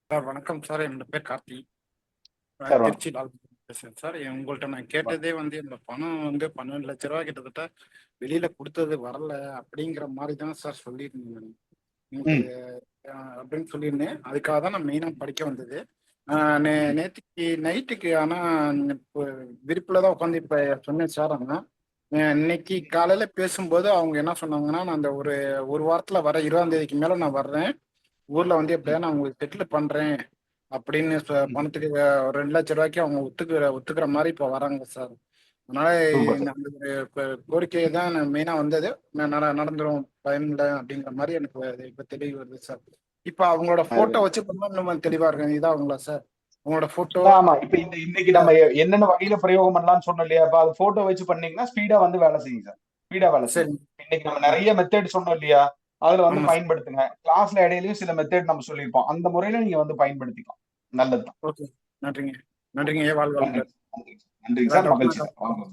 Sir வணக்கம் sir. என்னோட பேர் கார்த்தி. சார் திருச்சி பேசுறேன் சார். உங்கள்கிட்ட நான் கேட்டதே வந்து இந்த பணம் வந்து 12 லட்ச ரூபா கிட்டத்தட்ட வெளியில கொடுத்தது வரல அப்படிங்கிற மாதிரி தான் சார் சொல்லியிருந்தேன். எனக்கு ம் அப்படின்னு சொல்லியிருந்தேன். அதுக்காக தான் நான் மெயினாக படிக்க வந்தது. ம் நேற்றுக்கு நைட்டுக்கு ஆனால் இப்போ விருப்பில் தான் உட்காந்து இப்போ சொன்னேன் சார். ஆனால் இன்னைக்கு காலையில பேசும்போது அவங்க என்ன சொன்னாங்கன்னா, நான் அந்த ஒரு ஒரு வாரத்தில் வர 20ஆம் தேதிக்கு மேலே நான் வர்றேன். ஊர்ல வந்து எப்படியா ம் நான் உங்களுக்கு செட்டில் பண்றேன் அப்படின்னு ம் பணத்துக்கு ஒரு 2 லட்ச ரூபாய்க்கு அவங்க ஒத்துக்கிற மாதிரி இப்போ வராங்க சார். அதனால சூப்பர் சார். அந்த ஒரு கோரிக்கையை தான் நான் மெயினா வந்தது. நடந்துரும் பயனில்லை அப்படிங்கிற மாதிரி எனக்கு இப்ப தெளிவு வருது சார். இப்ப அவங்களோட போட்டோ வச்சு பண்ணா இன்னும் தெளிவா இருக்கு. இதான் அவங்களா சார் அவங்களோட போட்டோ? ஆமா, இப்ப இன்னைக்கு நம்ம என்னென்ன வகையில பிரயோகம் பண்ணலாம்னு சொன்னோம் இல்லையா? அப்ப அது போட்டோ வச்சு பண்ணீங்கன்னா ஸ்பீடா வந்து வேலை செய்யும் சார். ஸ்பீடா வேலை செய்யும். சரி. இன்னைக்கு நம்ம ம். நிறைய மெத்தட் சொன்னோம் இல்லையா? அதுல வந்து ஆமா சார். பயன்படுத்துங்க. கிளாஸ்ல இடையிலயும் சில மெத்தட் நம்ம சொல்லியிருப்போம். அந்த முறையில நீங்க வந்து பயன்படுத்திக்கலாம். நல்லதுதான். ஓகே. நன்றிங்க. நன்றிங்க. வாழ்க நன்றி வளமுடன். நன்றி நன்றிங்க ஏதாவது சார். மகிழ்ச்சி டவுட்னா சார். வாங்க.